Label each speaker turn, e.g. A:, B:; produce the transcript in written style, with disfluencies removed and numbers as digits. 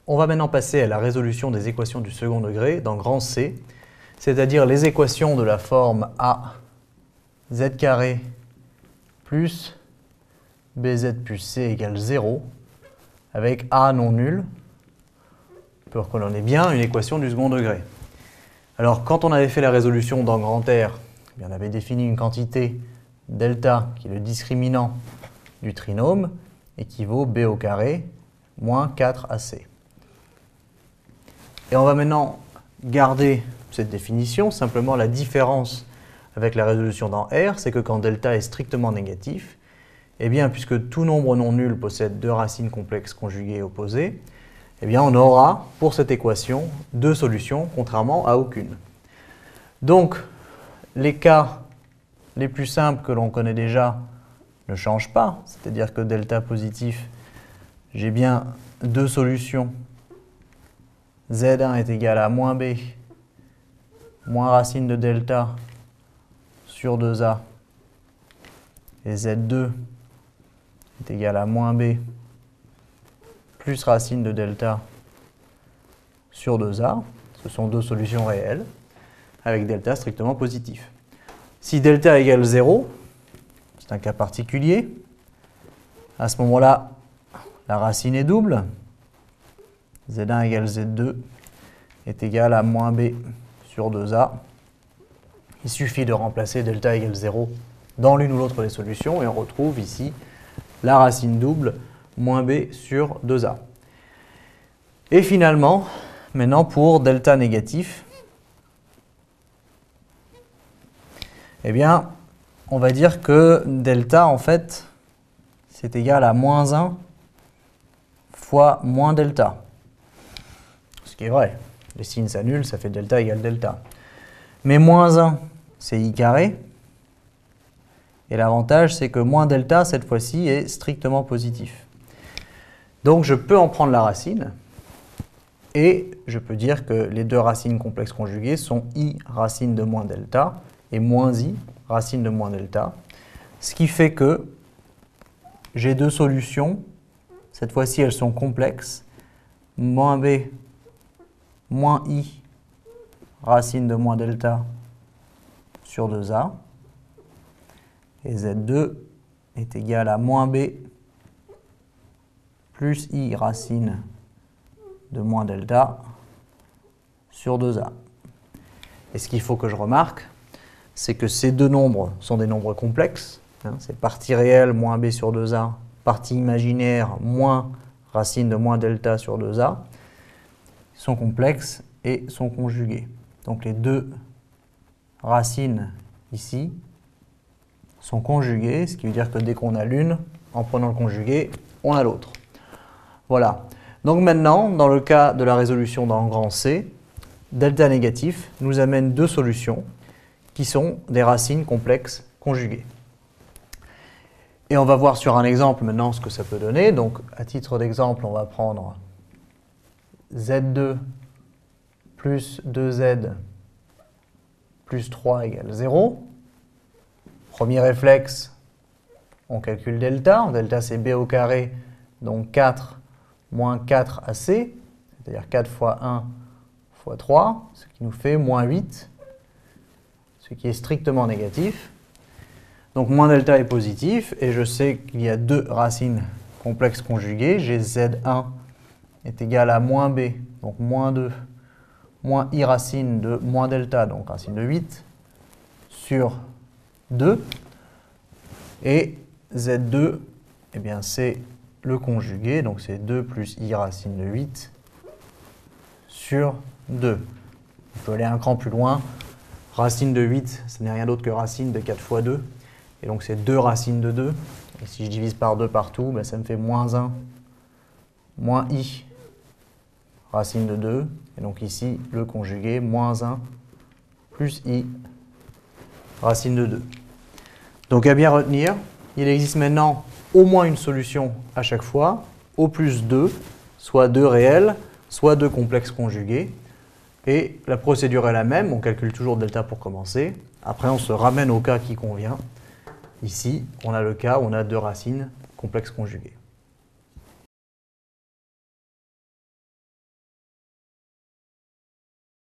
A: on va maintenant passer à la résolution des équations du second degré dans grand C, c'est-à-dire les équations de la forme a z carré plus bz plus c égale 0, avec a non nul, pour que l'on ait bien une équation du second degré. Alors, quand on avait fait la résolution dans grand R, on avait défini une quantité delta, qui est le discriminant du trinôme, équivaut b au carré moins 4ac. Et on va maintenant garder cette définition, simplement la différence avec la résolution dans R, c'est que quand delta est strictement négatif, eh bien, puisque tout nombre non nul possède deux racines complexes conjuguées opposées, eh bien, on aura pour cette équation deux solutions, contrairement à aucune. Donc, les cas les plus simples que l'on connaît déjà ne changent pas, c'est-à-dire que delta positif, j'ai bien deux solutions. Z1 est égal à moins b, moins racine de delta sur 2a, et Z2 est égal à moins b, plus racine de delta sur 2a. Ce sont deux solutions réelles, avec delta strictement positif. Si delta égale 0, c'est un cas particulier, à ce moment-là, la racine est double. Z1 égale Z2 est égal à moins b sur 2a. Il suffit de remplacer delta égale 0 dans l'une ou l'autre des solutions et on retrouve ici la racine double moins b sur 2a. Et finalement, maintenant pour delta négatif, eh bien, on va dire que delta, en fait, c'est égal à moins 1 fois moins delta. Ce qui est vrai. Les signes s'annulent, ça fait delta égale delta. Mais moins 1, c'est i carré. Et l'avantage, c'est que moins delta, cette fois-ci, est strictement positif. Donc, je peux en prendre la racine. Et je peux dire que les deux racines complexes conjuguées sont i racine de moins delta et moins i racine de moins delta. Ce qui fait que j'ai deux solutions. Cette fois-ci, elles sont complexes. Moins b moins i racine de moins delta sur 2a. Et Z2 est égal à moins b plus i racine de moins delta sur 2a. Et ce qu'il faut que je remarque, c'est que ces deux nombres sont des nombres complexes. C'est partie réelle moins b sur 2a, partie imaginaire moins racine de moins delta sur 2a. Ils sont complexes et sont conjugués. Donc les deux racines ici sont conjuguées, ce qui veut dire que dès qu'on a l'une, en prenant le conjugué, on a l'autre. Voilà. Donc maintenant, dans le cas de la résolution dans grand C, delta négatif nous amène deux solutions qui sont des racines complexes conjuguées. Et on va voir sur un exemple maintenant ce que ça peut donner. Donc à titre d'exemple, on va prendre Z2 plus 2Z plus 3 égale 0. Premier réflexe, on calcule delta. Delta, c'est b au carré, donc 4 moins 4ac, c'est-à-dire 4 fois 1 fois 3, ce qui nous fait moins 8, ce qui est strictement négatif. Donc moins delta est positif, et je sais qu'il y a deux racines complexes conjuguées. J'ai Z1 est égal à moins b, donc moins 2, moins i racine de moins delta, donc racine de 8, sur 2. Et Z2, eh bien c'est le conjugué, donc c'est 2 plus i racine de 8 sur 2. On peut aller un cran plus loin. Racine de 8, ce n'est rien d'autre que racine de 4 fois 2. Et donc c'est 2 racines de 2. Et si je divise par 2 partout, ben ça me fait moins 1, moins i racine de 2. Et donc ici, le conjugué, moins 1 plus i racine de 2. Donc à bien retenir, il existe maintenant au moins une solution à chaque fois, au plus 2, soit 2 réels, soit 2 complexes conjugués. Et la procédure est la même, on calcule toujours delta pour commencer. Après, on se ramène au cas qui convient. Ici, on a le cas où on a deux racines complexes conjuguées.